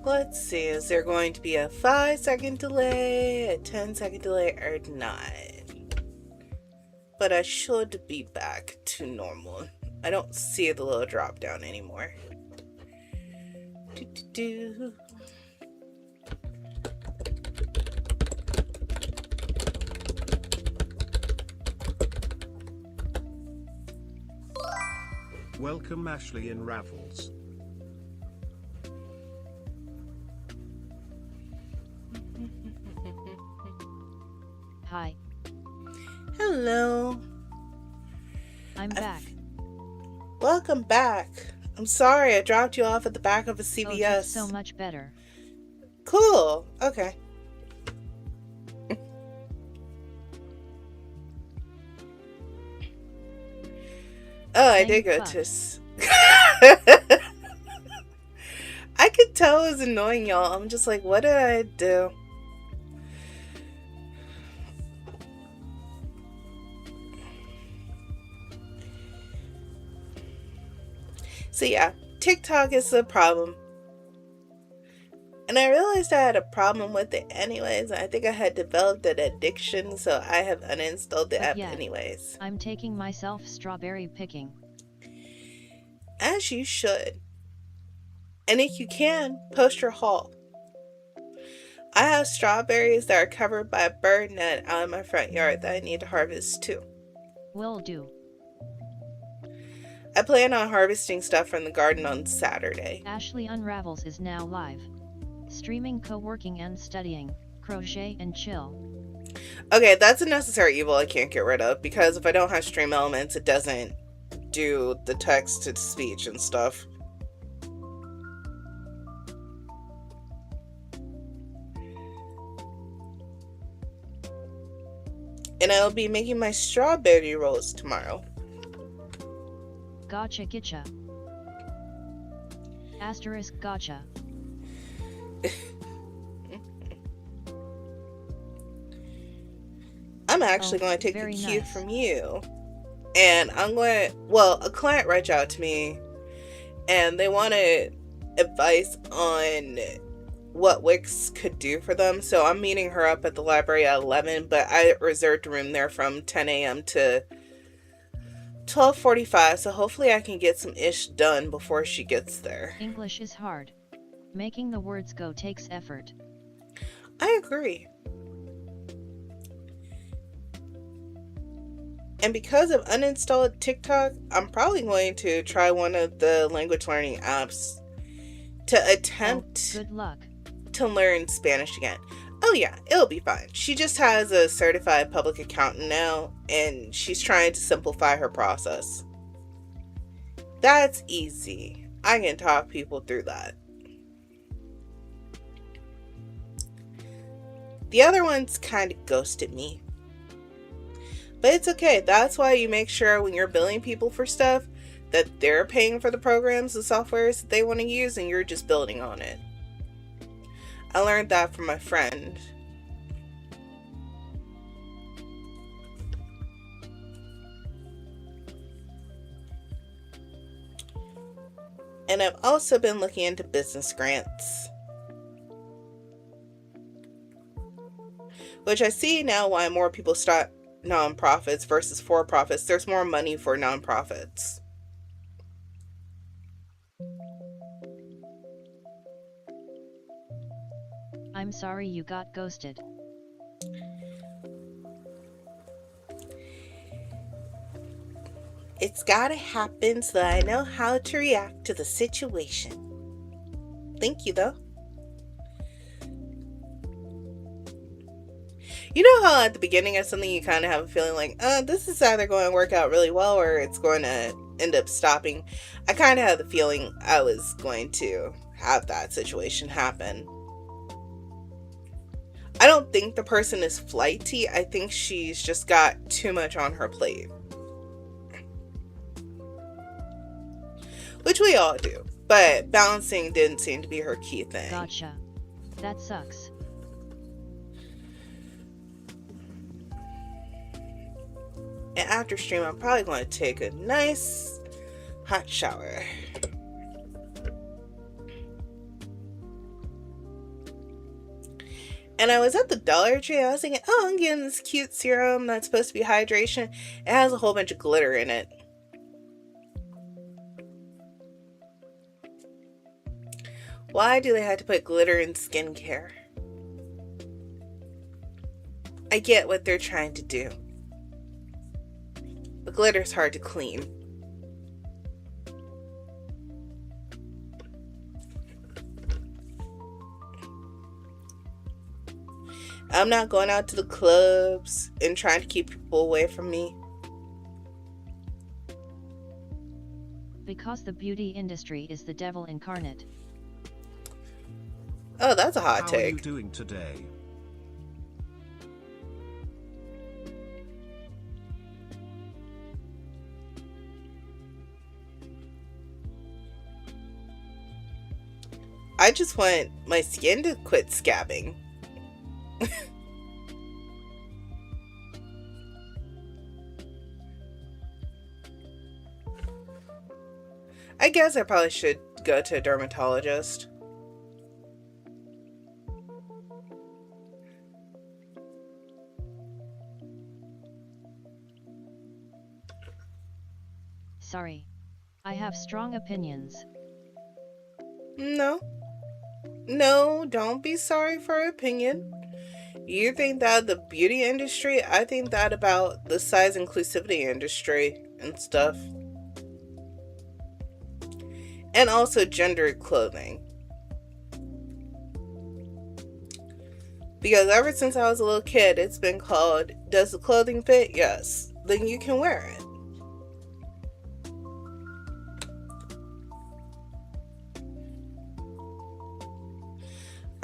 Let's see, is there going to be a 5-second delay, a 10-second delay, or not? But I should be back to normal. I don't see the little drop down anymore. Do. Welcome Ashley in Raffles. Hi. Hello. I'm back. Welcome back. I'm sorry I dropped you off at the back of a CVS. Oh, that's so much better. Cool. Okay. Oh, I did go to... I could tell it was annoying, y'all. I'm just like, what did I do? So yeah, TikTok is the problem. And I realized I had a problem with it anyways. I think I had developed an addiction, so I have uninstalled the app anyways. I'm taking myself strawberry picking. As you should. And if you can, post your haul. I have strawberries that are covered by a bird net out in my front yard that I need to harvest too. Will do. I plan on harvesting stuff from the garden on Saturday. Ashley Unravels is now live. Streaming, co-working and studying, crochet and chill. Okay, that's a necessary evil I can't get rid of, because if I don't have stream elements, it doesn't do the text to speech and stuff. And I'll be making my strawberry rolls tomorrow. Gotcha gitcha. Asterisk gotcha. I'm actually going to take a cue from you. And I'm going to, well, a client reached out to me and they wanted advice on what Wix could do for them. So I'm meeting her up at the library at 11, but I reserved a room there from 10 a.m. to 12:45. So hopefully I can get some ish done before she gets there. English is hard. Making the words go takes effort. I agree. And because I've uninstalled TikTok, I'm probably going to try one of the language learning apps to attempt good luck. To learn Spanish again. Oh yeah, it'll be fine. She just has a certified public accountant now, and she's trying to simplify her process. That's easy. I can talk people through that. The other ones kind of ghosted me. But it's okay. That's why you make sure when you're billing people for stuff that they're paying for the programs and softwares that they want to use and you're just building on it. I learned that from my friend. And I've also been looking into business grants. Which I see now why more people start nonprofits versus for-profits. There's more money for nonprofits. I'm sorry you got ghosted. It's gotta happen so that I know how to react to the situation. Thank you, though. You know how at the beginning of something you kind of have a feeling like, this is either going to work out really well or it's going to end up stopping. I kind of had the feeling I was going to have that situation happen. I don't think the person is flighty. I think she's just got too much on her plate. Which we all do. But balancing didn't seem to be her key thing. Gotcha. That sucks. And after stream, I'm probably going to take a nice hot shower. And I was at the Dollar Tree. I was thinking, oh, I'm getting this cute serum that's supposed to be hydration. It has a whole bunch of glitter in it. Why do they have to put glitter in skincare? I get what they're trying to do. But glitter's hard to clean. I'm not going out to the clubs and trying to keep people away from me. Because the beauty industry is the devil incarnate. Oh, that's a hot take. How are you doing today? I just want my skin to quit scabbing. I guess I probably should go to a dermatologist. Sorry. I have strong opinions. No. No, don't be sorry for your opinion. You think that the beauty industry, I think that about the size inclusivity industry and stuff. And also gendered clothing. Because ever since I was a little kid, it's been called, does the clothing fit? Yes. Then you can wear it.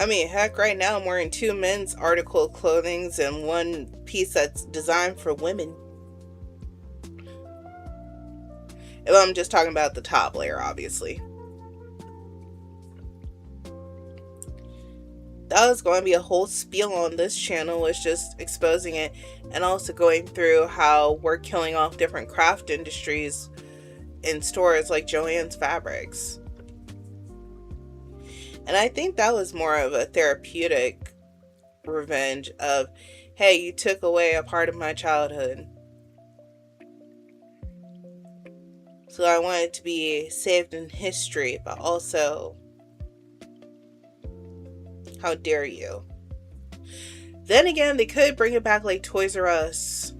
I mean, heck, right now I'm wearing 2 men's article clothings and 1 piece that's designed for women. If I'm just talking about the top layer, obviously. That was going to be a whole spiel on this channel, was just exposing it and also going through how we're killing off different craft industries in stores like Joann's Fabrics. And I think that was more of a therapeutic revenge of, hey, you took away a part of my childhood. So I want it to be saved in history, but also, how dare you? Then again, they could bring it back like Toys R Us.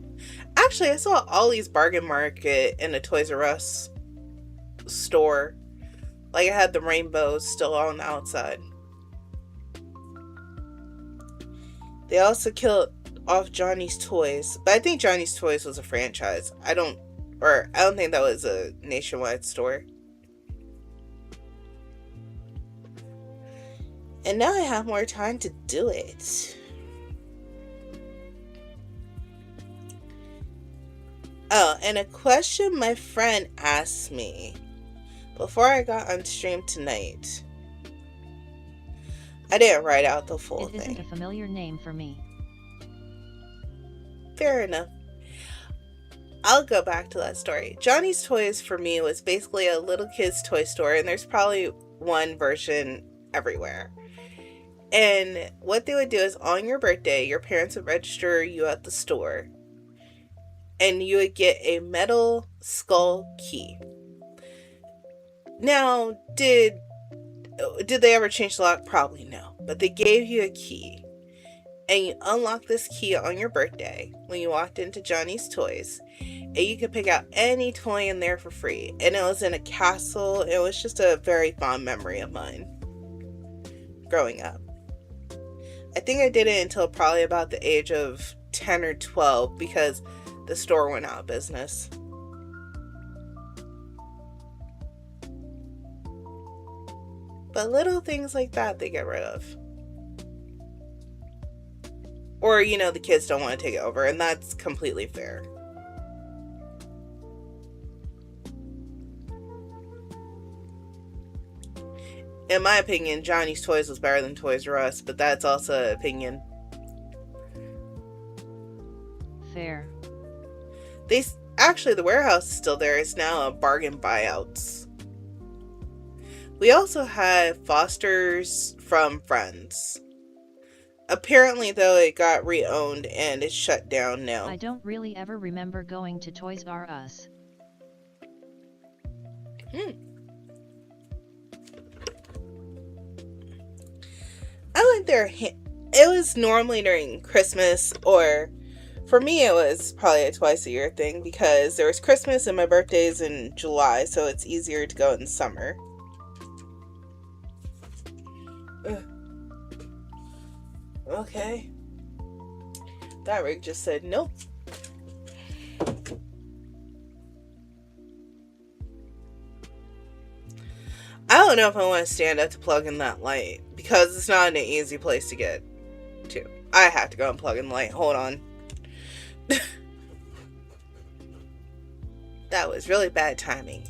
Actually, I saw Ollie's Bargain Market in a Toys R Us store. Like, it had the rainbows still on the outside. They also killed off Johnny's Toys. But I think Johnny's Toys was a franchise. I don't think that was a nationwide store. And now I have more time to do it. Oh, and a question my friend asked me before I got on stream tonight. I didn't write out the full thing. It isn't a familiar name for me. Fair enough. I'll go back to that story. Johnny's Toys for me was basically a little kid's toy store, and there's probably one version everywhere. And what they would do is on your birthday, your parents would register you at the store, and you would get a metal skull key. Now, did they ever change the lock? Probably no. But they gave you a key. And you unlocked this key on your birthday when you walked into Johnny's Toys. And you could pick out any toy in there for free. And it was in a castle. It was just a very fond memory of mine growing up. I think I did it until probably about the age of 10 or 12 because the store went out of business. But little things like that they get rid of. Or, the kids don't want to take it over, and that's completely fair. In my opinion, Johnny's Toys was better than Toys R Us, but that's also an opinion. Fair. Actually, the warehouse is still there. It's now a bargain buyouts. We also had Foster's from Friends. Apparently, though, it got re-owned and it's shut down now. I don't really ever remember going to Toys R Us. I went there. It was normally during Christmas, or for me, it was probably a twice a year thing because there was Christmas and my birthday's in July, so it's easier to go in summer. Ugh. Okay. That rig just said nope. I don't know if I want to stand up to plug in that light because it's not an easy place to get to. I have to go and plug in the light. Hold on. That was really bad timing.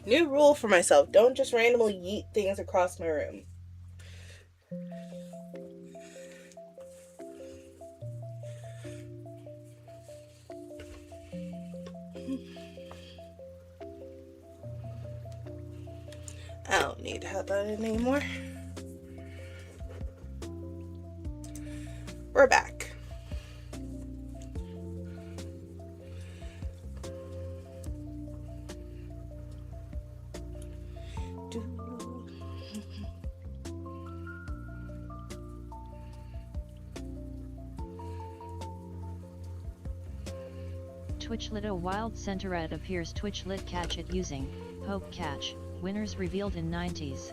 New rule for myself. Don't just randomly yeet things across my room. I don't need to have that in anymore. We're back. Twitchlit a wild centauret appears. Twitchlit catch it using Hope Catch. Winners revealed in 90s.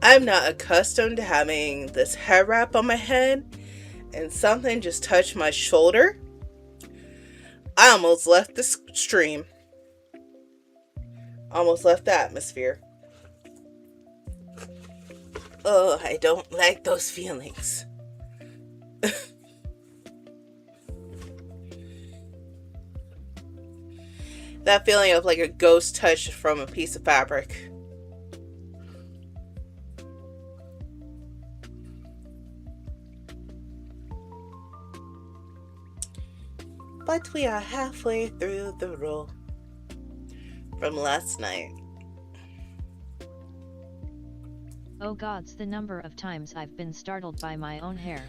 I'm not accustomed to having this hair wrap on my head, and something just touched my shoulder. I almost left the stream. Almost left the atmosphere. Oh, I don't like those feelings. That feeling of like a ghost touch from a piece of fabric. But we are halfway through the roll from last night. Oh gods, the number of times I've been startled by my own hair.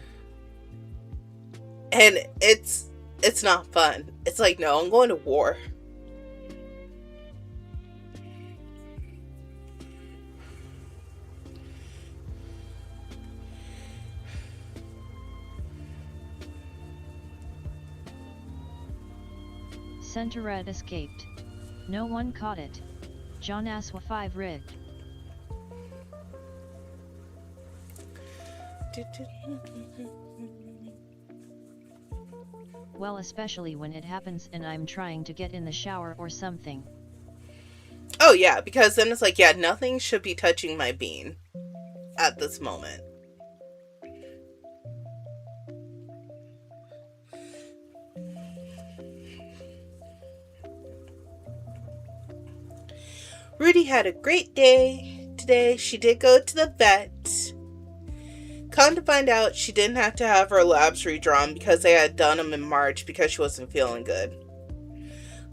And it's not fun. It's like, no, I'm going to war. Centauret escaped. No one caught it. John Aswa 5 rigged. Well, especially when it happens and I'm trying to get in the shower or something. Oh yeah, because then it's like, yeah, nothing should be touching my bean at this moment. Rudy had a great day today. She did go to the vet. Come to find out, she didn't have to have her labs redrawn because they had done them in March because she wasn't feeling good.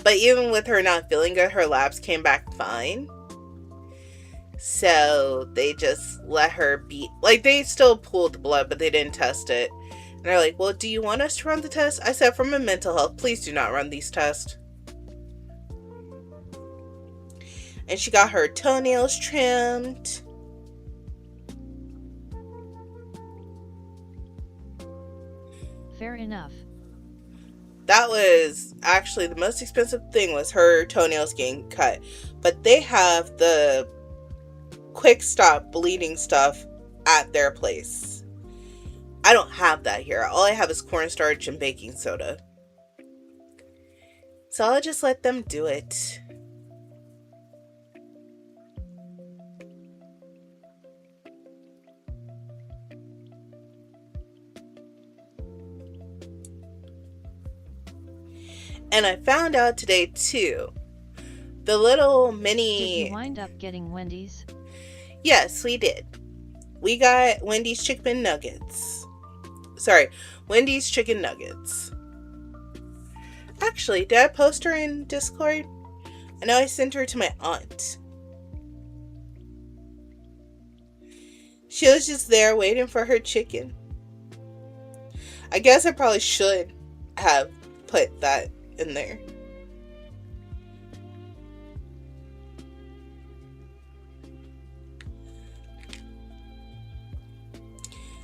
But even with her not feeling good, her labs came back fine. So they just let her be. Like, they still pulled the blood, but they didn't test it. And they're like, well, do you want us to run the test? I said, for my mental health, please do not run these tests. And she got her toenails trimmed. Fair enough. That was actually the most expensive thing, was her toenails getting cut. But they have the quick stop bleeding stuff at their place. I don't have that here. All I have is cornstarch and baking soda. So I'll just let them do it. And I found out today too, the little mini... Did you wind up getting Wendy's? Yes, we did. We got Wendy's chicken nuggets. Sorry, Wendy's chicken nuggets. Actually, did I post her in Discord? I know I sent her to my aunt. She was just there waiting for her chicken. I guess I probably should have put that in there.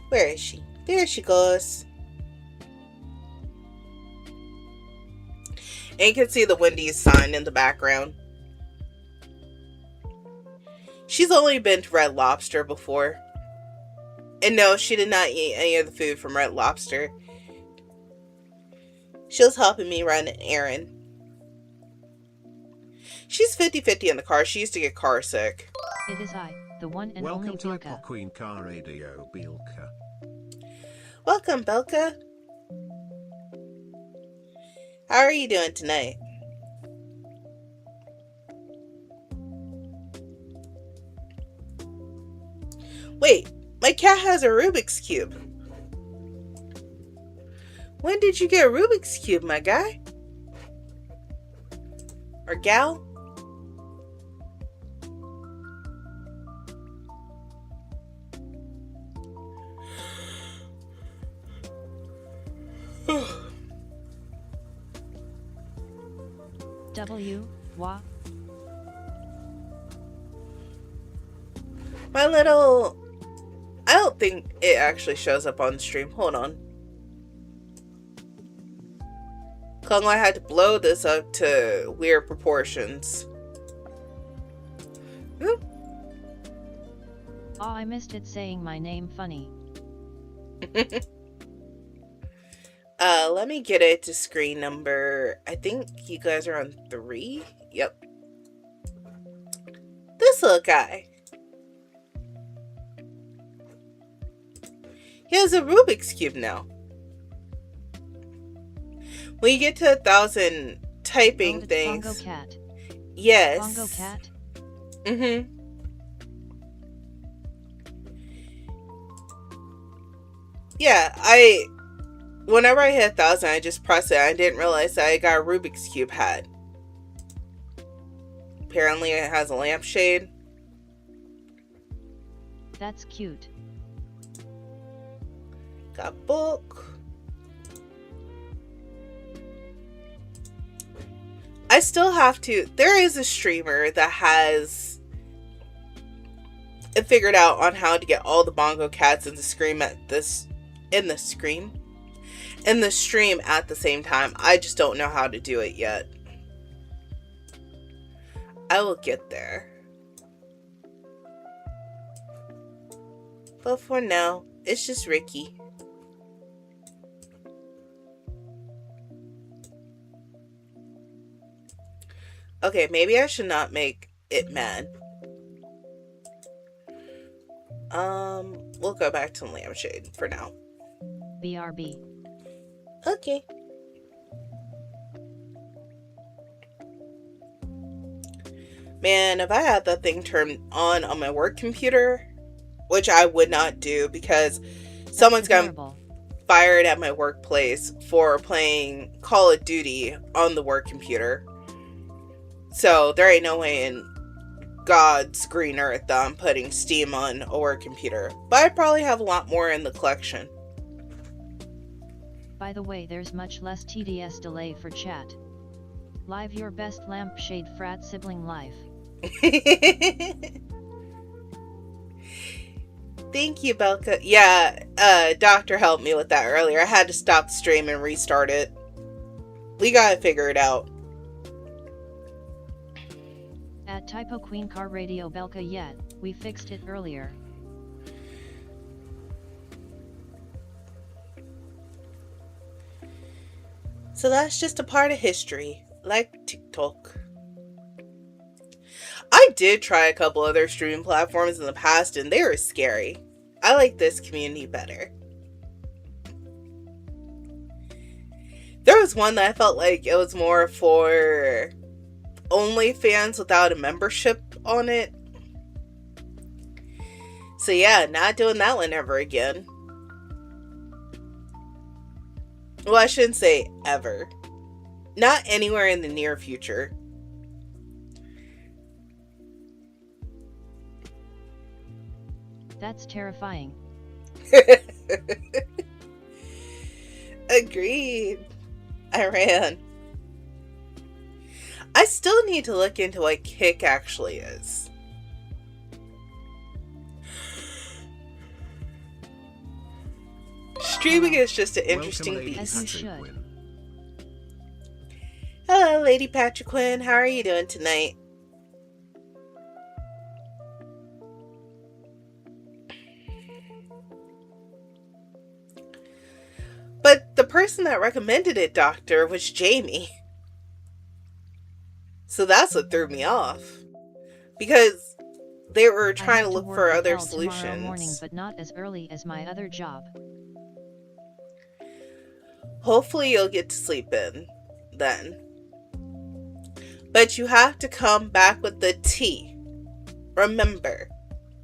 Where is she? There she goes. And you can see the Wendy's sign in the background. She's only been to Red Lobster before. And no, she did not eat any of the food from Red Lobster. She was helping me run an errand. She's 50-50 in the car. She used to get car sick. It is I, the one and Welcome only to Bilka. Apple Queen Car Radio, Bilka. Welcome, Belka. How are you doing tonight? Wait, my cat has a Rubik's Cube. When did you get a Rubik's Cube, my guy? Or gal? Wah. My little... I don't think it actually shows up on stream. Hold on. Kongo, I had to blow this up to weird proportions. Oh, I missed it saying my name funny. Let me get it to screen number. I think you guys are on 3. Yep. This little guy. He has a Rubik's Cube now. When you get to 1,000 typing things. Bongo cat. Yes. Bongo cat. Mm-hmm. Yeah, whenever I hit 1,000, I just press it. I didn't realize that I got a Rubik's Cube hat. Apparently it has a lampshade. That's cute. Got book. I still have to... There is a streamer that has it figured out on how to get all the bongo cats in the stream at the stream at the same time. I just don't know how to do it yet. I will get there. But for now, it's just Ricky. Okay, maybe I should not make it mad. We'll go back to lampshade for now. BRB. Okay. Man, if I had that thing turned on my work computer, which I would not do because someone's gotten fired at my workplace for playing Call of Duty on the work computer. So there ain't no way in God's green earth that I'm putting Steam on a work computer. But I probably have a lot more in the collection. By the way, there's much less TDS delay for chat. Live your best lampshade frat sibling life. Thank you, Belka. Yeah, Doctor helped me with that earlier. I had to stop the stream and restart it. We gotta figure it out. At Typo Queen Car Radio Belka yet, we fixed it earlier. So that's just a part of history, like TikTok. I did try a couple other streaming platforms in the past and they were scary. I like this community better. There was one that I felt like it was more for OnlyFans without a membership on it. So yeah, not doing that one ever again. Well, I shouldn't say ever. Not anywhere in the near future. That's terrifying. Agreed. I ran. I still need to look into what Kick actually is. Streaming is just an interesting beast. As you should. Hello, Lady Patrick Quinn. How are you doing tonight? But the person that recommended it, Doctor, was Jamie. So that's what threw me off. Because they were trying to look for other solutions. Tomorrow morning, but not as early as my other job. Hopefully you'll get to sleep in then. But you have to come back with the tea. Remember,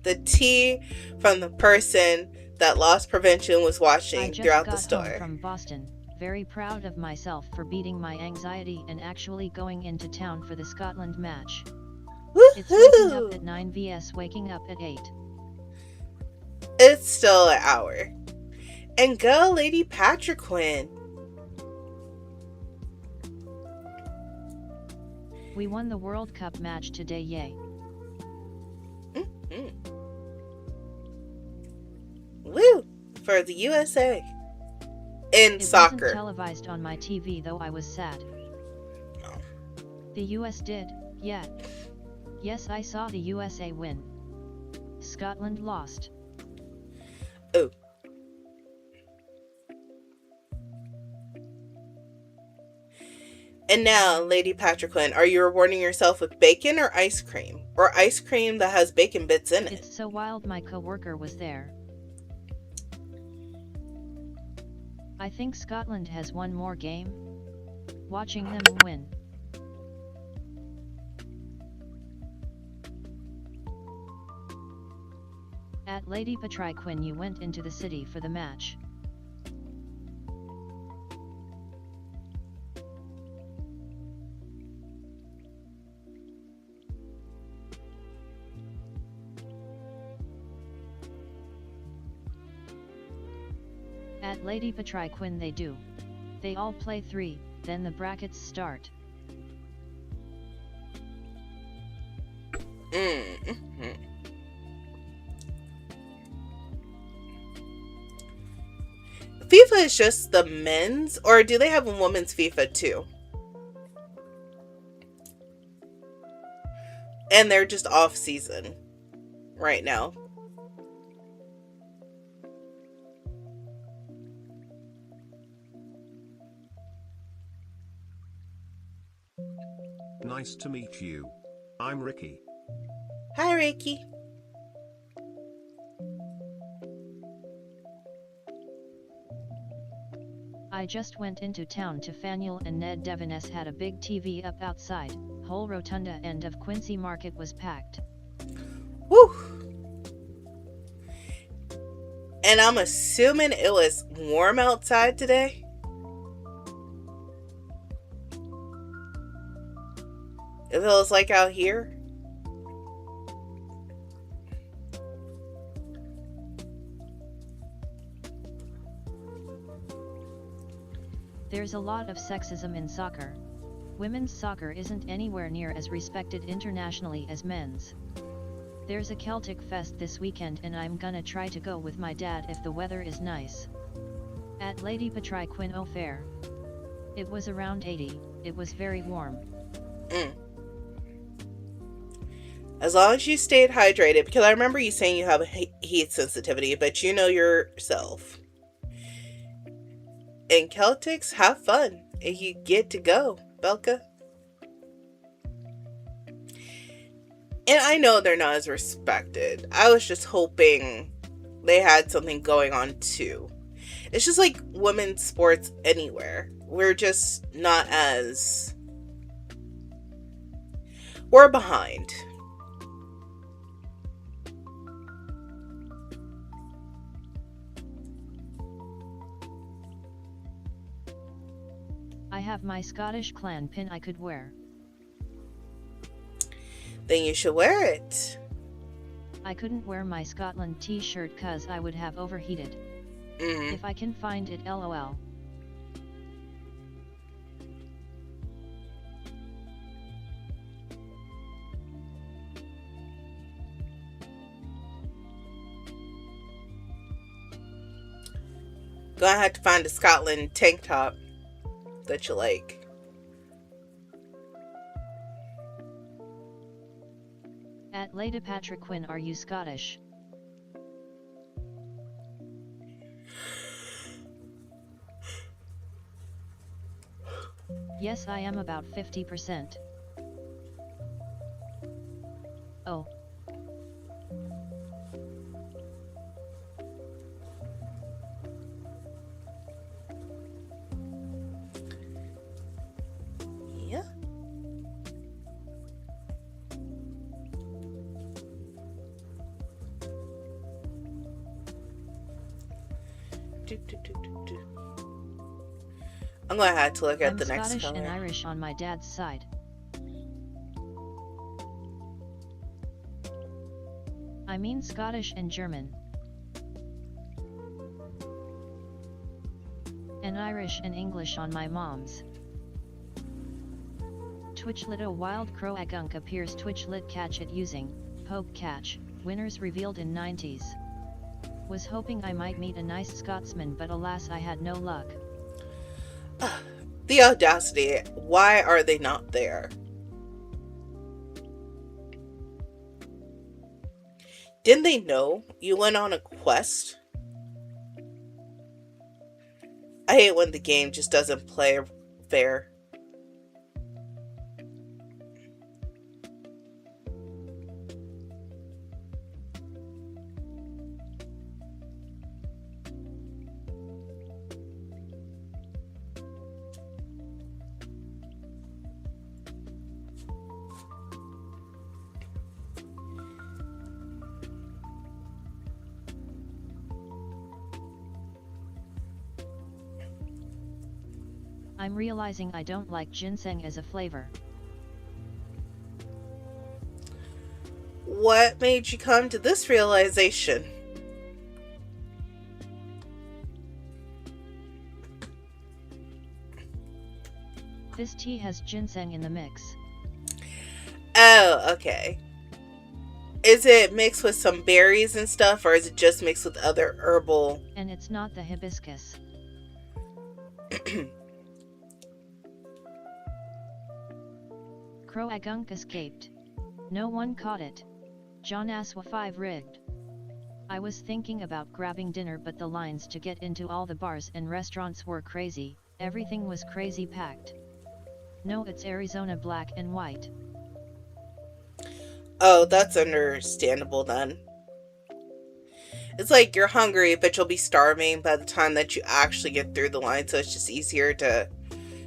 the tea from the person that Loss Prevention was watching throughout the store. I just got home from Boston, very proud of myself for beating my anxiety and actually going into town for the Scotland match. Woohoo! It's waking up at 9 vs waking up at 8. It's still an hour. And go, Lady Patrick Quinn. We won the World Cup match today, yay. Mm-hmm. Woo! For the USA. In soccer. It wasn't televised on my TV, though I was sad. No. The US did, yeah. Yes, I saw the USA win. Scotland lost. Oh. And now, Lady Patrick Quinn, are you rewarding yourself with bacon or ice cream? Or ice cream that has bacon bits in it? It's so wild my coworker was there. I think Scotland has one more game. Watching them win. At Lady Patrick Quinn, you went into the city for the match. At Lady Patrick Quinn they do. They all play 3, then the brackets start. Mm-hmm. FIFA is just the men's, or do they have a women's FIFA too? And they're just off season right now. Nice to meet you. I'm Ricky. Hi, Ricky. I just went into town to Faneuil and Ned Devoness had a big TV up outside. Whole rotunda end of Quincy Market was packed. Woo! And I'm assuming it was warm outside today. It feels like out here. There's a lot of sexism in soccer. Women's soccer isn't anywhere near as respected internationally as men's. There's a Celtic Fest this weekend and I'm gonna try to go with my dad if the weather is nice. At Lady Patrick Quinn Fair. It was around 80, it was very warm. As long as you stayed hydrated, because I remember you saying you have a heat sensitivity, but you know yourself. And Celtics, have fun. And you get to go, Belka. And I know they're not as respected. I was just hoping they had something going on too. It's just like women's sports anywhere. We're just not as... We're behind. I have my Scottish clan pin I could wear. Then you should wear it. I couldn't wear my Scotland t-shirt cause I would have overheated. If I can find it, lol. Gonna have to find a Scotland tank top that you like. At Lady Patrick Quinn, are you Scottish? Yes, I am about 50%. Oh. Yeah. I'm gonna have to look at the next color. I'm Scottish and Irish on my dad's side. I mean Scottish and German. And Irish and English on my mom's. Twitchlit a wild crow agunk appears Twitchlit catch it using poke catch, winners revealed in 90s. Was hoping I might meet a nice Scotsman, but alas I had no luck. The audacity. Why are they not there? Didn't they know you went on a quest? I hate when the game just doesn't play fair. I'm realizing I don't like ginseng as a flavor. What made you come to this realization? This tea has ginseng in the mix. Oh, okay. Is it mixed with some berries and stuff, or is it just mixed with other herbal? And it's not the hibiscus. Crow agunk escaped. No one caught it. John Aswa 5 rigged. I was thinking about grabbing dinner, but the lines to get into all the bars and restaurants were crazy. Everything was crazy packed. No, it's Arizona black and white. Oh, that's understandable then. It's like you're hungry, but you'll be starving by the time that you actually get through the line, so it's just easier to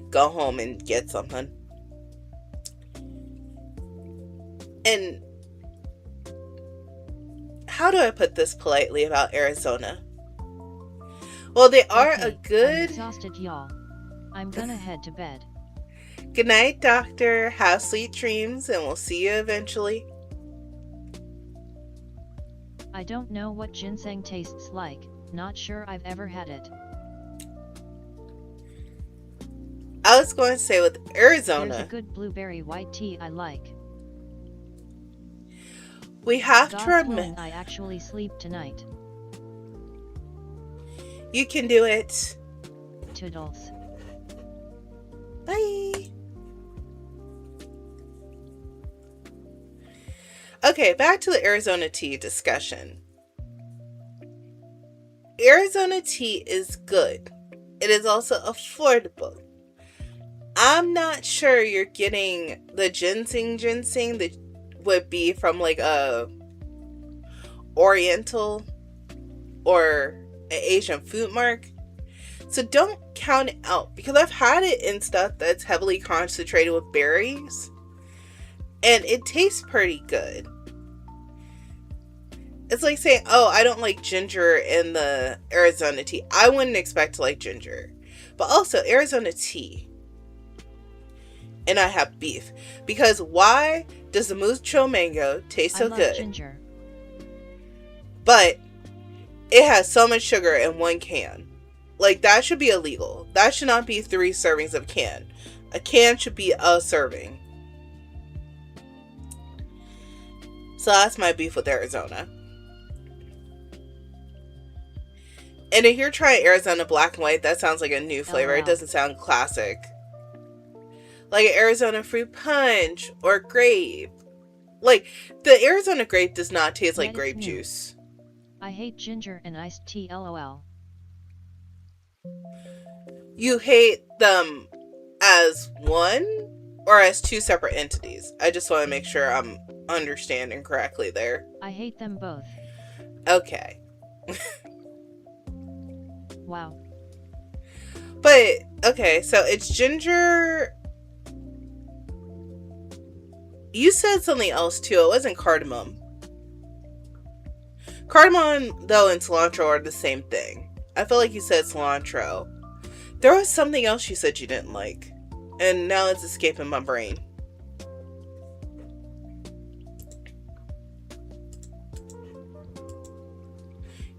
go home and get something. And how do I put this politely about Arizona? Well, they are okay, a good... I'm exhausted, y'all. I'm gonna head to bed. Good night, Doctor. Have sweet dreams, and we'll see you eventually. I don't know what ginseng tastes like. Not sure I've ever had it. I was going to say with Arizona... There's a good blueberry white tea I like. We have God to remember... I actually sleep tonight. You can do it. Toodles. Bye. Okay, back to the Arizona tea discussion. Arizona tea is good. It is also affordable. I'm not sure you're getting the ginseng that would be from like a Oriental or an Asian food mark. So don't count it out, because I've had it in stuff that's heavily concentrated with berries, and it tastes pretty good. It's like saying, oh, I don't like ginger in the Arizona tea. I wouldn't expect to like ginger. But also, Arizona tea. And I have beef. Because why does the mucho mango taste so good? Ginger. But it has so much sugar in one can. Like, that should be illegal. That should not be 3 servings of a can. A can should be a serving. So that's my beef with Arizona. And if you're trying Arizona black and white, that sounds like a new flavor. Oh, wow. It doesn't sound classic. Like an Arizona fruit punch or grape. Like, the Arizona grape does not taste like grape juice. I hate ginger and iced tea, lol. You hate them as one or as 2 separate entities? I just want to make sure I'm understanding correctly there. I hate them both. Okay. Wow. But, okay, so it's ginger. You said something else too. It wasn't cardamom. Cardamom, though, and cilantro are the same thing. I feel like you said cilantro. There was something else you said you didn't like. And now it's escaping my brain.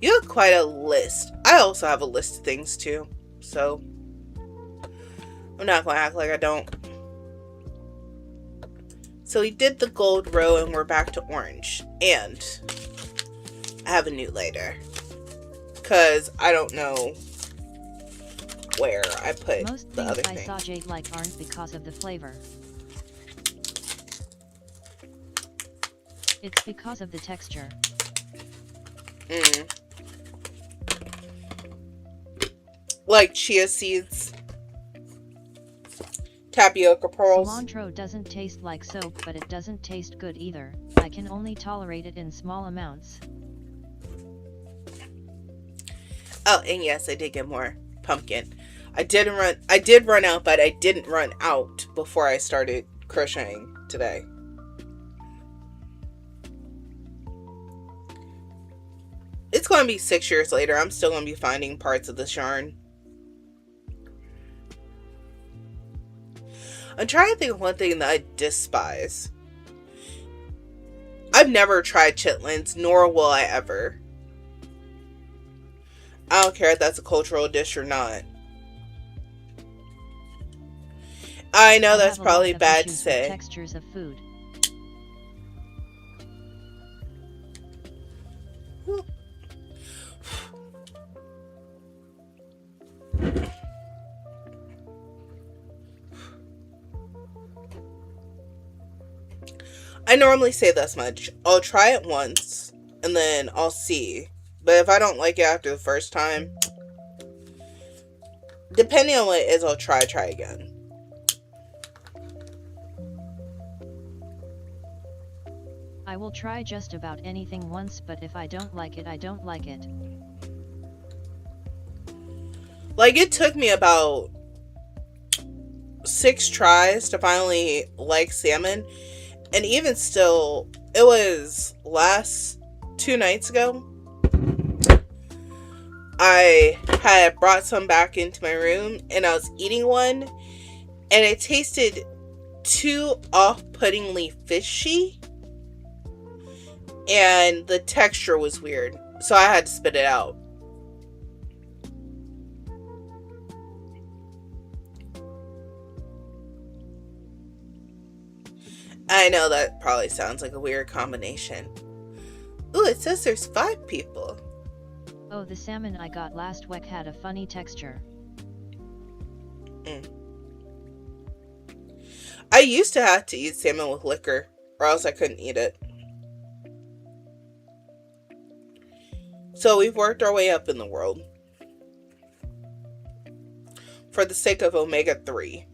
You have quite a list. I also have a list of things too. So, I'm not going to act like I don't. So we did the gold row and we're back to orange. And I have a new later. Because I don't know where I put Most the other things thing. I saw Jade like aren't because of the flavor. It's because of the texture. Like chia seeds. Tapioca pearls. Cilantro doesn't taste like soap, but it doesn't taste good either. I can only tolerate it in small amounts. Oh, and yes, I did get more pumpkin. I did run out, but I didn't run out before I started crocheting today. It's going to be 6 years later. I'm still going to be finding parts of this yarn. I'm trying to think of one thing that I despise. I've never tried chitlins, nor will I ever. I don't care if that's a cultural dish or not. I know that's probably bad to say. Textures of food. I normally say this much. I'll try it once, and then I'll see. But if I don't like it after the first time, depending on what it is, I'll try again. I will try just about anything once, but if I don't like it, I don't like it. Like, it took me about 6 tries to finally like salmon. And even still, it was last 2 nights ago. I had brought some back into my room and I was eating one. And it tasted too off-puttingly fishy. And the texture was weird. So I had to spit it out. I know that probably sounds like a weird combination. Ooh, it says there's 5 people. Oh, the salmon I got last week had a funny texture. I used to have to eat salmon with liquor, or else I couldn't eat it. So we've worked our way up in the world. For the sake of omega-3.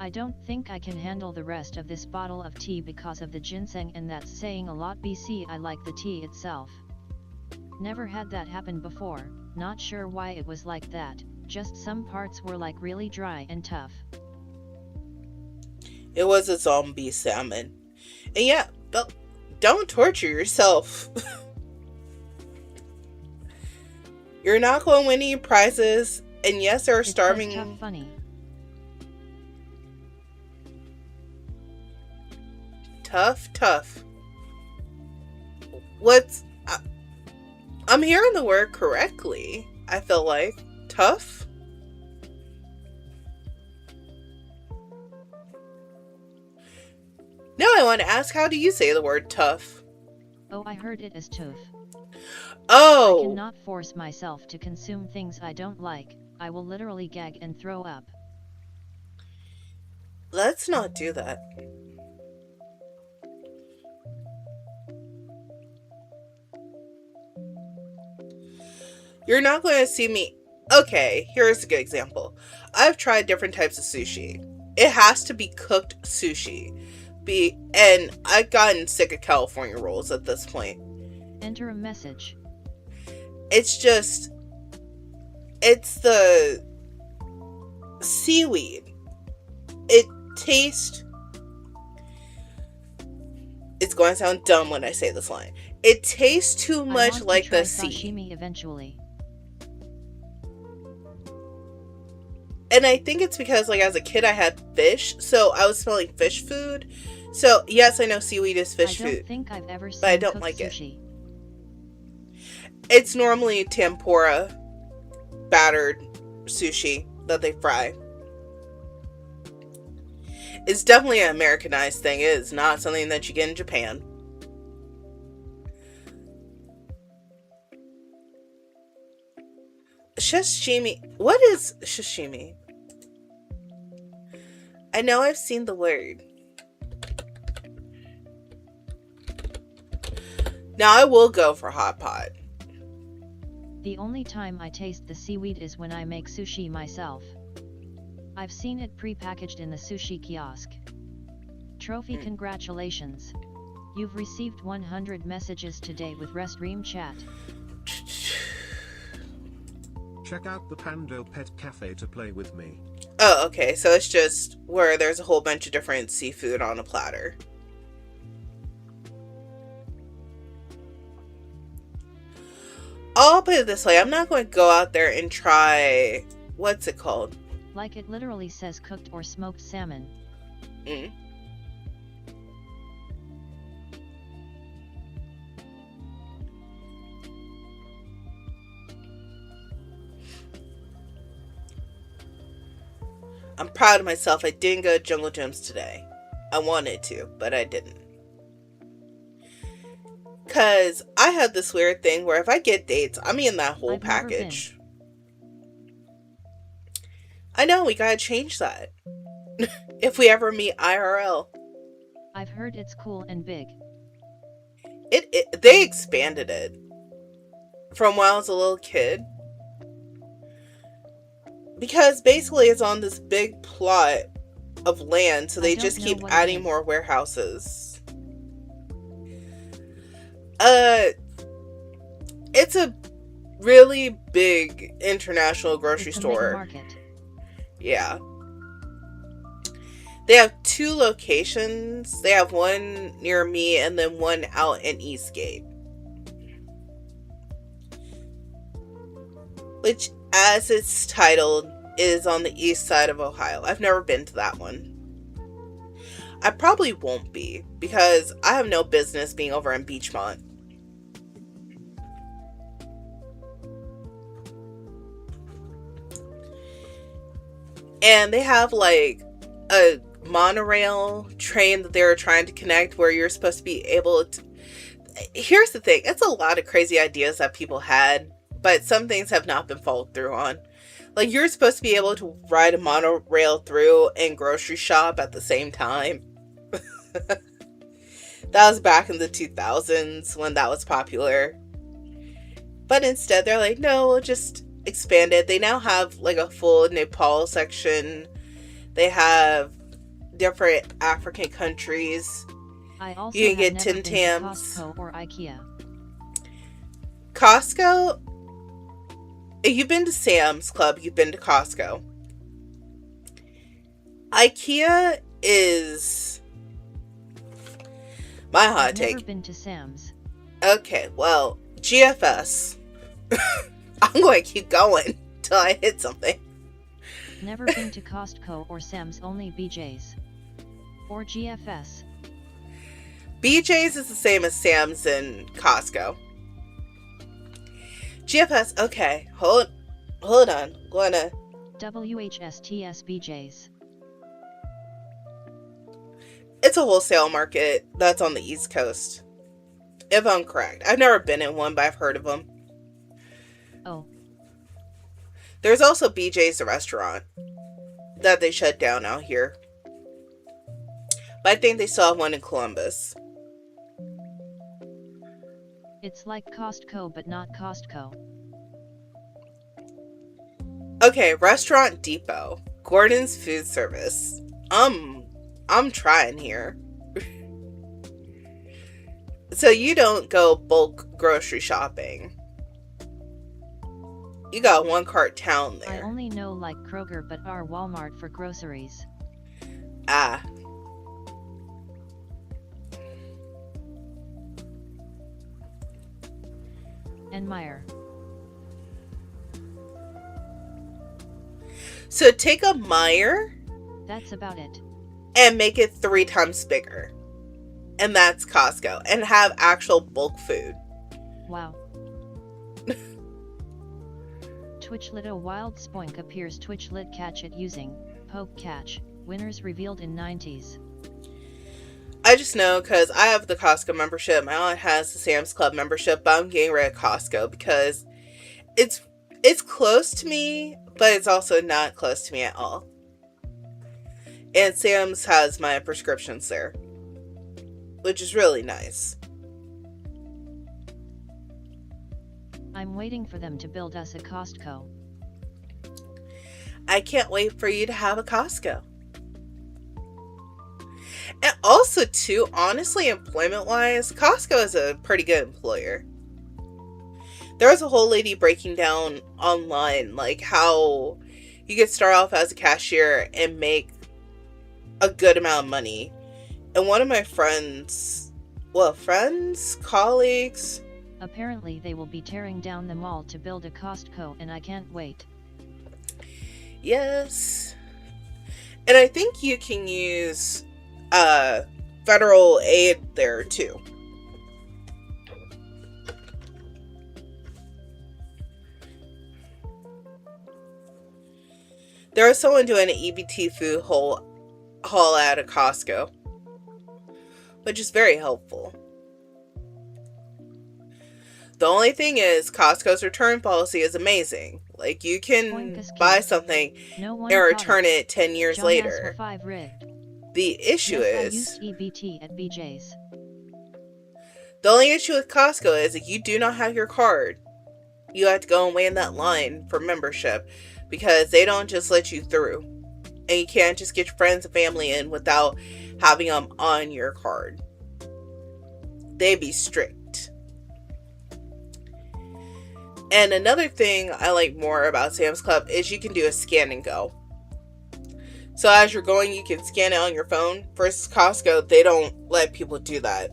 I don't think I can handle the rest of this bottle of tea because of the ginseng, and that's saying a lot. BC, I like the tea itself. Never had that happen before, not sure why it was like that, just some parts were like really dry and tough. It was a zombie salmon. And yeah, don't torture yourself. You're not going to win any prizes, and yes, there are starving... Tough funny. Tough. What's... I'm hearing the word correctly, I feel like. Tough? Now I want to ask, how do you say the word tough? Oh, I heard it as tough. Oh! I cannot force myself to consume things I don't like. I will literally gag and throw up. Let's not do that. You're not going to see me... Okay, here's a good example. I've tried different types of sushi. It has to be cooked sushi. And I've gotten sick of California rolls at this point. Enter a message. It's the seaweed. It tastes... It's going to sound dumb when I say this line. It tastes too much like the sea. Sashimi eventually. And I think it's because, like, as a kid, I had fish, so I was smelling fish food. So, yes, I know seaweed is fish food. I don't think I've ever seen but I don't like sushi. It's normally tempura, battered sushi that they fry. It's definitely an Americanized thing. It is not something that you get in Japan. Sashimi. What is sashimi? I know I've seen the word. Now I will go for hot pot. The only time I taste the seaweed is when I make sushi myself. I've seen it pre-packaged in the sushi kiosk. Trophy, congratulations. You've received 100 messages today with Restream chat. Check out the Pando Pet Cafe to play with me. Oh, okay. So it's just where there's a whole bunch of different seafood on a platter. I'll put it this way. I'm not going to go out there and try... What's it called? Like it literally says cooked or smoked salmon. I'm proud of myself. I didn't go to Jungle Gyms today. I wanted to, but I didn't. Because I have this weird thing where if I get dates, I'm eating that whole package. I know, we gotta change that. If we ever meet IRL. I've heard it's cool and big. They expanded it. From when I was a little kid. Because basically it's on this big plot of land, so they just keep adding more warehouses. It's a really big international grocery store. Market. Yeah. They have 2 locations. They have one near me and then one out in Eastgate. Which, as it's titled, is on the east side of Ohio. I've never been to that one. I probably won't be, because I have no business being over in Beachmont. And they have, like, a monorail train that they were trying to connect where you're supposed to be able to... Here's the thing. It's a lot of crazy ideas that people had, but some things have not been followed through on. Like, you're supposed to be able to ride a monorail through and grocery shop at the same time. That was back in the 2000s when that was popular. But instead, they're like, no, we'll just expand it. They now have, like, a full Nepal section. They have different African countries. I also You can have get never Tim been to Tams. Costco or IKEA. Costco? If you've been to Sam's Club, you've been to Costco. IKEA is my hot I've take. never been to Sam's. Okay, well, GFS. I'm going to keep going till I hit something. Never been to Costco or Sam's, only BJ's. Or GFS. BJ's is the same as Sam's and Costco. GFS, okay, hold on. Gonna WHSTS BJ's. It's a wholesale market that's on the East Coast. If I'm correct. I've never been in one, but I've heard of them. Oh. There's also BJ's, the restaurant, that they shut down out here. But I think they still have one in Columbus. It's like Costco, but not Costco. Okay, Restaurant Depot. Gordon's Food Service. I'm trying here. So you don't go bulk grocery shopping. You got one cart town there. I only know like Kroger, but our Walmart for groceries. Ah. And Meijer. So take a Meijer That's about it. and make it 3 times bigger. And that's Costco. And have actual bulk food. Wow. Twitchlit a wild spoink appears. Twitchlit catch it using poke catch. Winners revealed in 90s. I just know because I have the Costco membership. My aunt has the Sam's Club membership, but I'm getting rid of Costco because it's close to me, but it's also not close to me at all. And Sam's has my prescriptions there, which is really nice. I'm waiting for them to build us a Costco. I can't wait for you to have a Costco. And also, too, honestly, employment-wise, Costco is a pretty good employer. There was a whole lady breaking down online, like, how you could start off as a cashier and make a good amount of money. And one of my colleagues... Apparently they will be tearing down the mall to build a Costco, and I can't wait. Yes. And I think you can use federal aid there too. There was someone doing an EBT food haul at a Costco, which is very helpful. The only thing is, Costco's return policy is amazing. Like, you can buy something and return it 10 years later. The issue is, I used EBT at BJ's. The only issue with Costco is if you do not have your card, you have to go and wait in that line for membership because they don't just let you through. And you can't just get your friends and family in without having them on your card. They be strict. And another thing I like more about Sam's Club is you can do a scan and go. So as you're going, you can scan it on your phone. Versus Costco, they don't let people do that.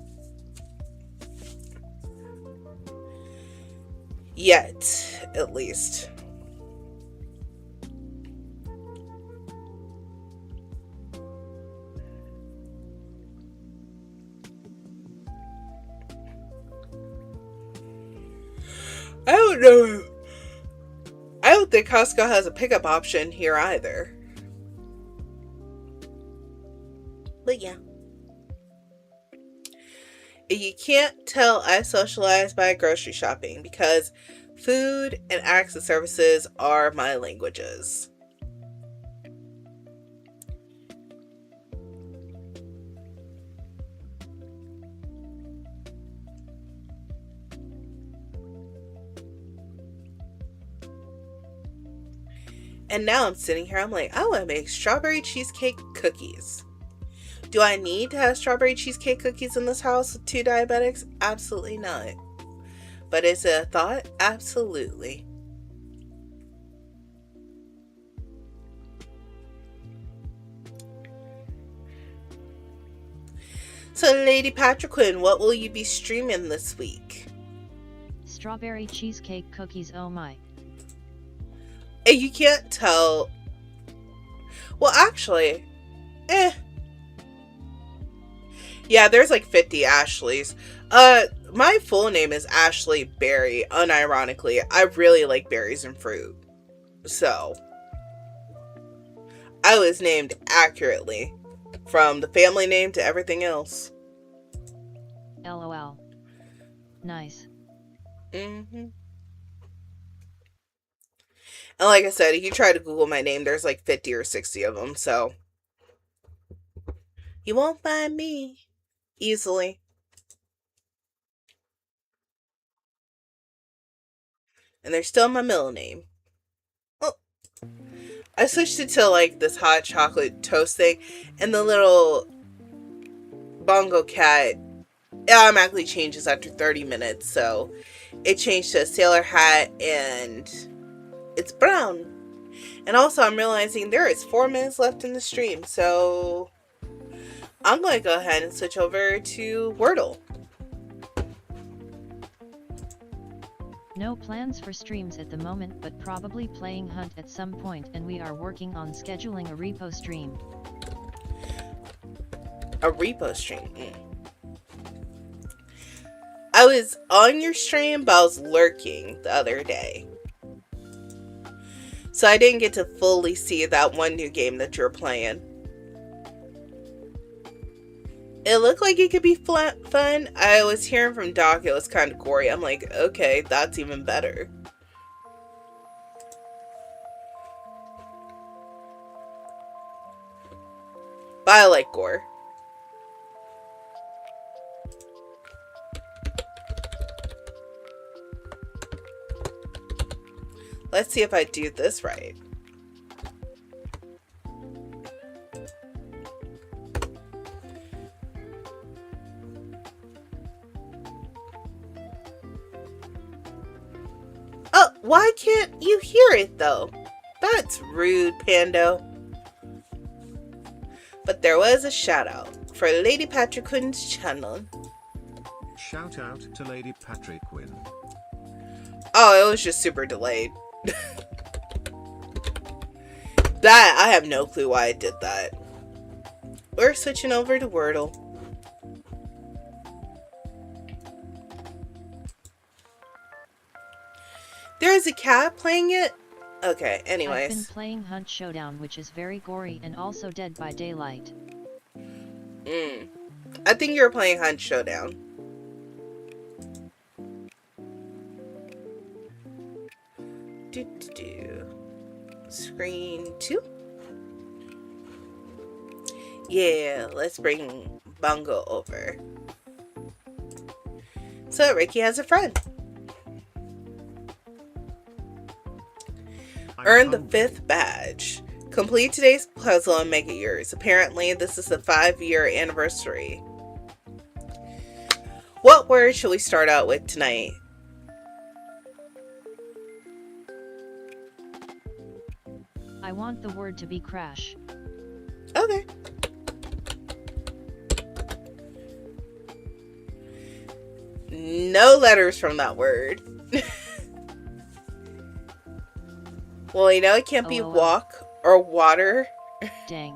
Yet, at least. I don't know. I don't think Costco has a pickup option here either. But yeah. If you can't tell, I socialize by grocery shopping because food and acts of services are my languages. And now I'm sitting here, I'm like, I want to make strawberry cheesecake cookies. Do I need to have strawberry cheesecake cookies in this house with 2 diabetics? Absolutely not. But is it a thought? Absolutely. So, Lady Patriquin, what will you be streaming this week? Strawberry cheesecake cookies, oh my. And you can't tell. Well, actually, yeah, there's like 50 Ashleys. My full name is Ashley Berry, unironically. I really like berries and fruit. So, I was named accurately. From the family name to everything else. LOL. Nice. And like I said, if you try to Google my name, there's like 50 or 60 of them, so you won't find me easily. And there's still my middle name. Oh, I switched it to like this hot chocolate toast thing, and the little bongo cat, it automatically changes after 30 minutes, so it changed to a sailor hat, and it's brown. And also, I'm realizing there is 4 minutes left in the stream, so I'm going to go ahead and switch over to Wordle. No plans for streams at the moment, but probably playing Hunt at some point, and we are working on scheduling a repo stream. A repo stream? I was on your stream, but I was lurking the other day. So I didn't get to fully see that one new game that you're playing. It looked like it could be fun. I was hearing from Doc it was kind of gory. I'm like, okay, that's even better. But I like gore. Let's see if I do this right. Oh, why can't you hear it though? That's rude, Pando. But there was a shout out for Lady Patriquin's channel. Shout out to Lady Patriquin. Oh, it was just super delayed. That, I have no clue why I did that. We're switching over to Wordle. There is a cat playing it? Okay, anyways. I've been playing Hunt Showdown, which is very gory and also Dead by Daylight. I think you were playing Hunt Showdown. Screen 2. Yeah, let's bring Bongo over. So Ricky has a friend. Earn the 5th badge. Complete today's puzzle and make it yours. Apparently, this is the 5-year anniversary. What word should we start out with tonight? I want the word to be crash. Okay. No letters from that word. Well, you know it can't be walk or water. Dang.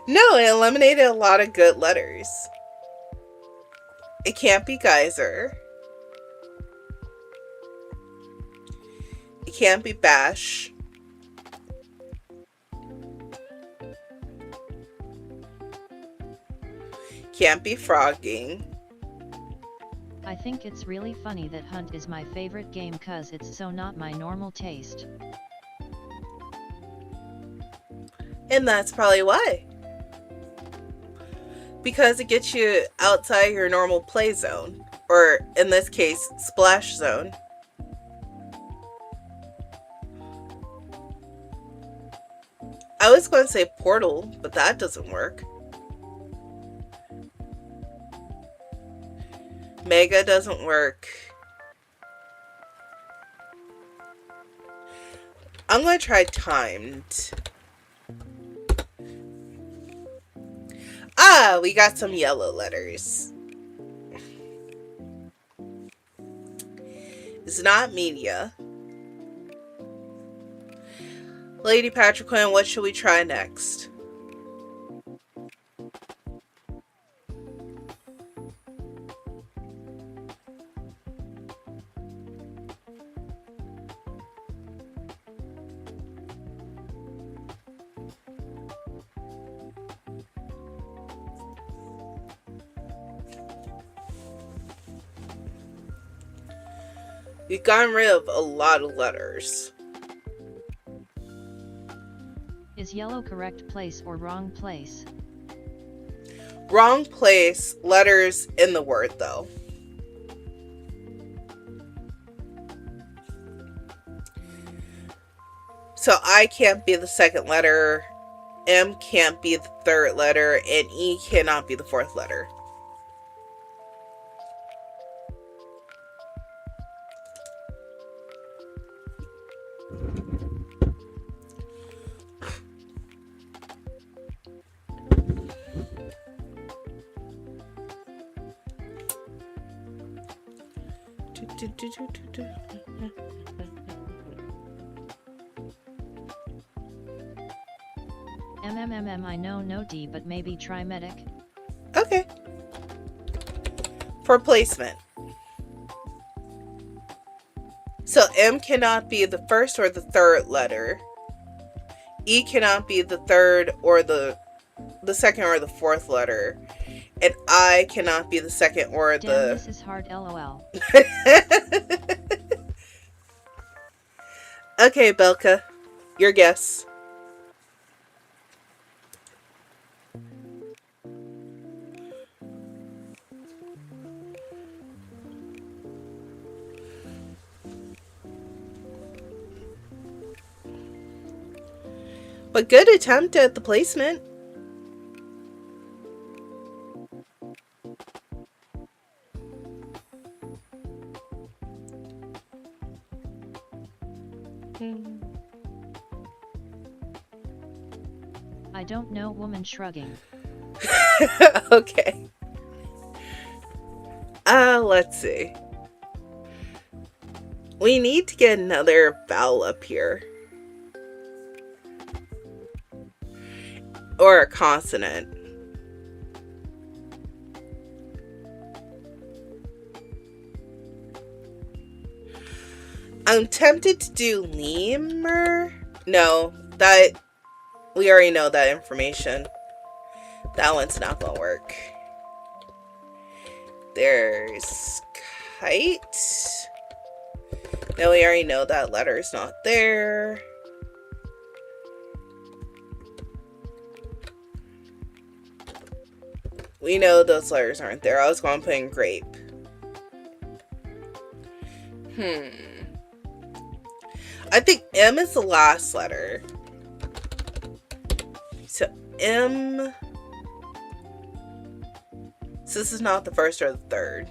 No, it eliminated a lot of good letters. It can't be geyser. It can't be bash. Can't be frogging. I think it's really funny that Hunt is my favorite game cause it's so not my normal taste. And that's probably why. Because it gets you outside your normal play zone. Or, in this case, splash zone. I was going to say portal, but that doesn't work. Mega doesn't work. I'm going to try timed. Ah, we got some yellow letters. It's not media. Lady Patrick Quinn, what should we try next? We've gotten rid of a lot of letters. Is yellow correct place or wrong place? Wrong place, letters in the word though. So I can't be the second letter, M can't be the third letter, and E cannot be the fourth letter. I know no D, but maybe try medic. Okay. For placement. So M cannot be the first or the third letter. E cannot be the third or the second or the fourth letter. And I cannot be the second or Damn, the... this is hard, lol. Okay, Belka. Your guess. But good attempt at the placement. I don't know, woman shrugging. Okay. Let's see. We need to get another vowel up here. Or a consonant. I'm tempted to do lemur. No, that we already know that information. That one's not gonna work. There's kite. No, we already know that letter is not there. We know those letters aren't there. I was going to put in grape. I think M is the last letter. So M. So this is not the first or the third.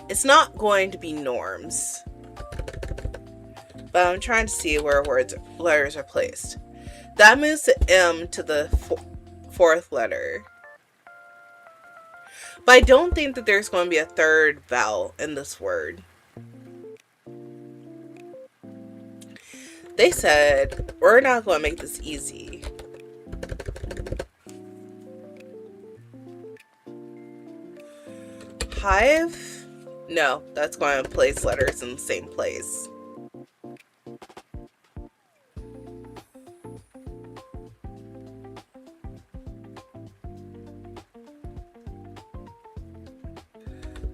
It's not going to be norms. But I'm trying to see where letters are placed. That moves the M to the fourth letter. But I don't think that there's going to be a third vowel in this word. They said, we're not going to make this easy. Hive? No, that's going to place letters in the same place.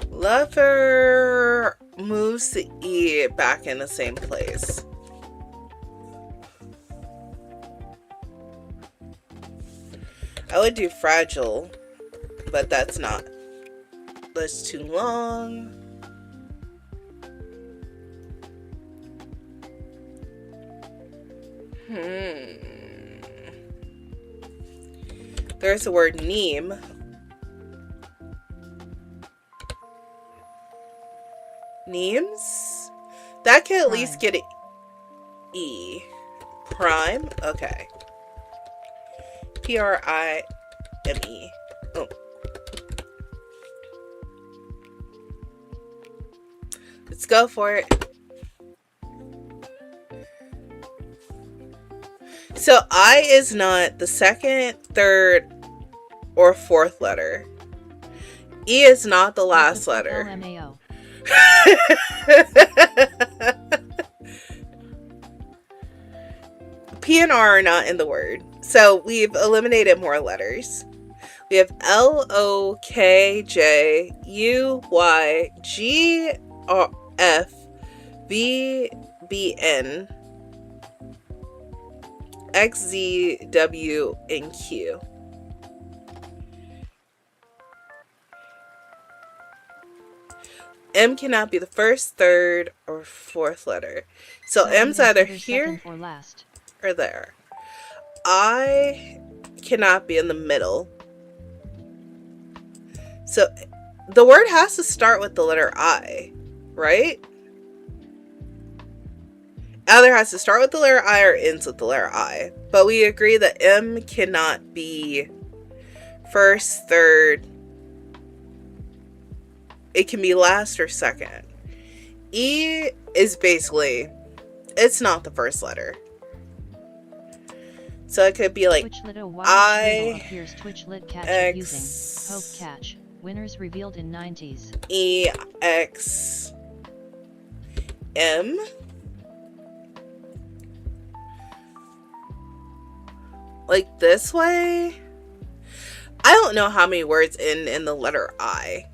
Lover moves the E back in the same place. I would do fragile, but that's not That's too long. There's the word neem. Neems? That can at least get an E. Prime? Okay. Prime. Oh. Let's go for it. So I is not the second, third, or fourth letter. E is not the last letter. LMAO. P and R are not in the word. So we've eliminated more letters. We have L, O, K, J, U, Y, G, F, V, B, N, X, Z, W, and Q. M cannot be the first, third, or fourth letter. So M's either here or there. I cannot be in the middle. So the word has to start with the letter I, right? Either has to start with the letter I or ends with the letter I. But we agree that M cannot be first, third. It can be last or second. E is basically, it's not the first letter. So it could be like I, X, Hope catch. Winners revealed in 90s. E, X, M. Like this way. I don't know how many words in the letter I.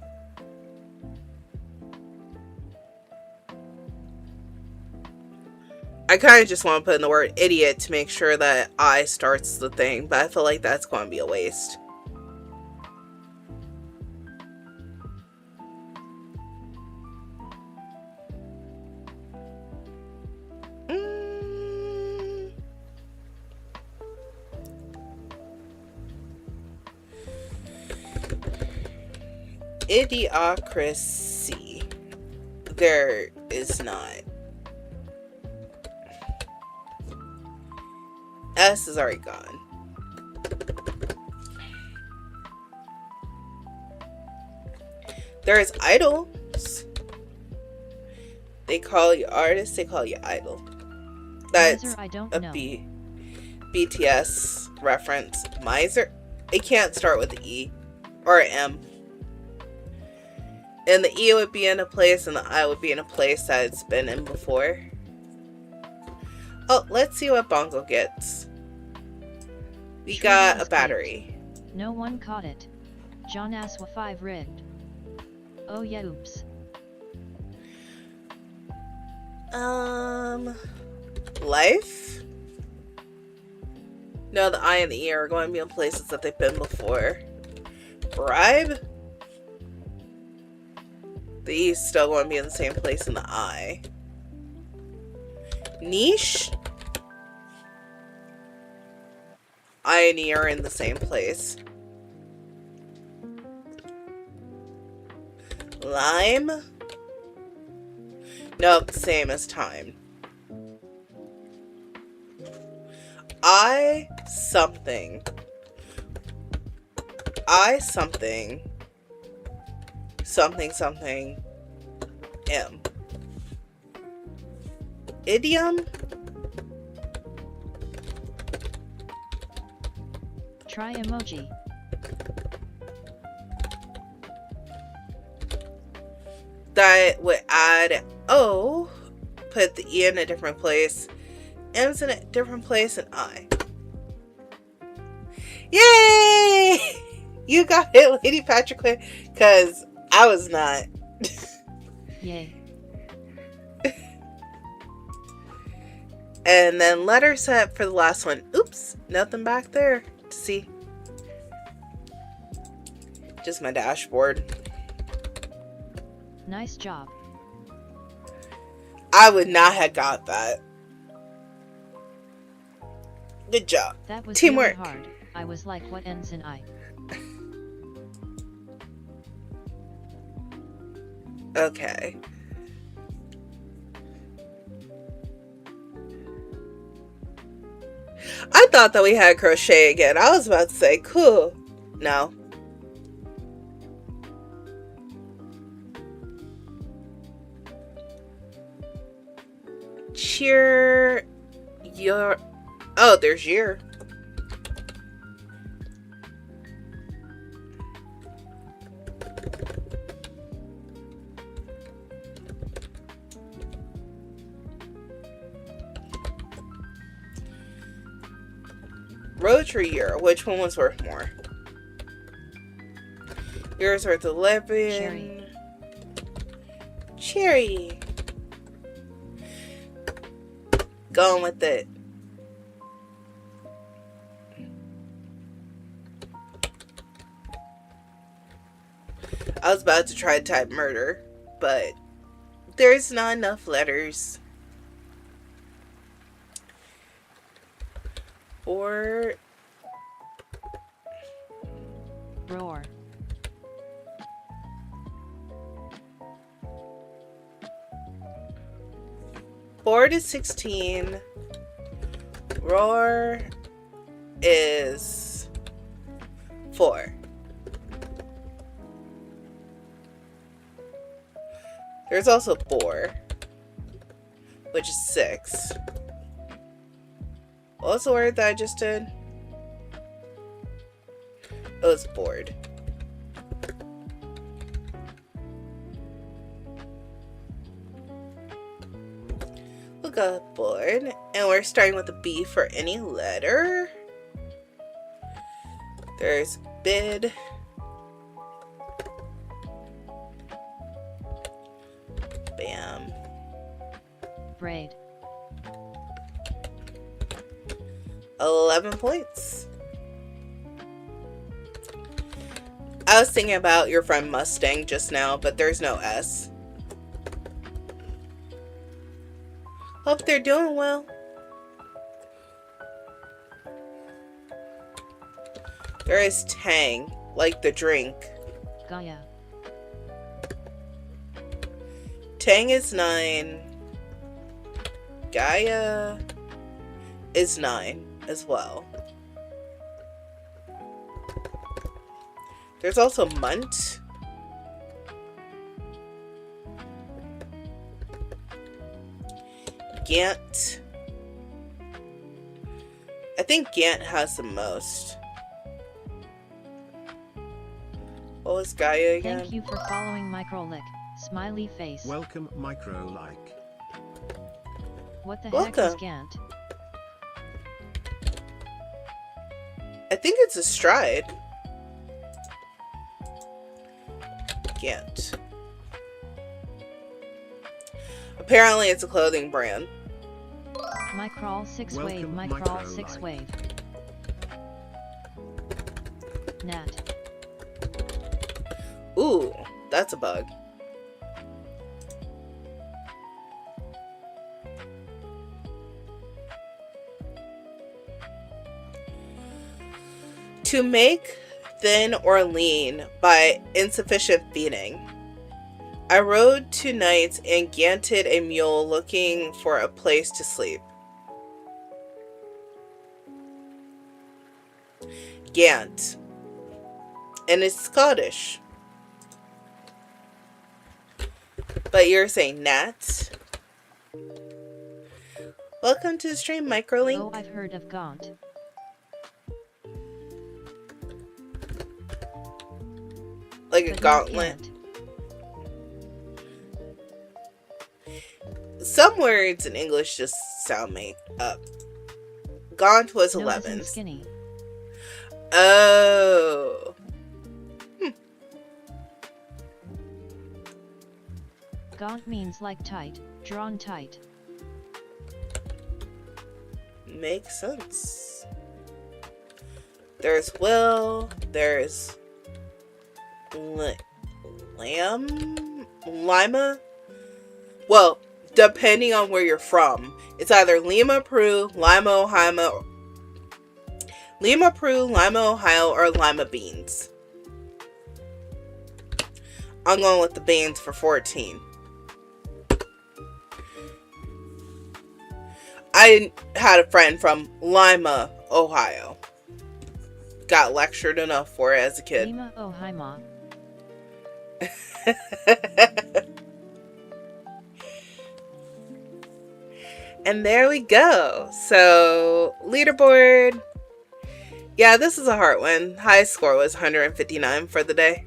I kind of just want to put in the word idiot to make sure that I starts the thing, but I feel like that's going to be a waste. Idiocracy. There is not. S is already gone. There's idols. They call you artist, they call you idol. That's I don't a know. BTS reference. Miser. It can't start with E or M. And the E would be in a place and the I would be in a place that it's been in before. Oh, let's see what Bongo gets. We got a battery. No one caught it. John Aswa 5 rigged. Oh yeah, oops. Life? No, the I and the E are going to be in places that they've been before. Bribe? The E is still going to be in the same place in the I. Niche? I and E are in the same place. Lime? Nope, same as time. I something. I something. Something something. M. Idiom? Try emoji. That would add O, put the E in a different place, M's in a different place, and I. Yay! You got it, Lady Patrick, because I was not. Yay. And then letter set for the last one. Oops, nothing back there to see. Just my dashboard. Nice job. I would not have got that. Good job. That was Teamwork. really hard. I was like, what ends in I? Okay. I thought that we had crochet again. I was about to say, cool. No. Cheer your... Oh, there's your... Rotary year. Which one was worth more? Yours worth 11. Cherry. Cherry. Going with it. I was about to try to type murder, but there's not enough letters. Or Roar. Board is 16. Roar is 4. There's also bore, which is 6. What was the word that I just did? It was bored. Look up board. And we're starting with a B for any letter. There's bid. Bam. Braid. 11 points. I was thinking about your friend Mustang just now, but there's no S. Hope they're doing well. There is Tang, like the drink. Gaia. Tang is 9. Gaia is 9 as well. There's also Munt. Gant. I think Gant has the most. What was Gaia again? Thank you for following Microlick. Smiley face. Welcome, Micro-like. What the Welcome. heck is Gant? I think it's a stride. Gant. Apparently it's a clothing brand. Microl 6 wave. Welcome, Microl 6 Micro-like. wave. Nat. Ooh, that's a bug. To make thin or lean by insufficient feeding. I rode 2 nights and ganted a mule looking for a place to sleep. Gant. And it's Scottish. But you're saying Nat. Welcome to the stream, Microlink. Oh, I've heard of Gaunt. Like a But not gauntlet. Gant. Some words in English just sound made up. Gaunt was No, as in 11. skinny. Oh. Gaunt means like tight, drawn tight. Makes sense. There's Will. There's Lamb. Lima. Well, depending on where you're from, it's either Lima, Peru, Lima, Ohio, or Lima beans. I'm going with the beans for 14. I had a friend from Lima, Ohio. Got lectured enough for it as a kid. Lima, Ohio. And there we go. So, leaderboard. Yeah, this is a hard one. Highest score was 159 for the day.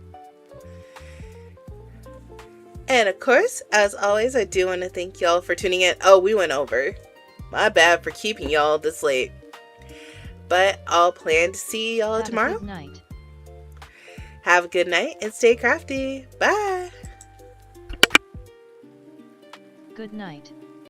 And of course, as always, I do want to thank y'all for tuning in. Oh, we went over. My bad for keeping y'all this late. But I'll plan to see y'all tomorrow. Good night. Have a good night and stay crafty. Bye. Good night.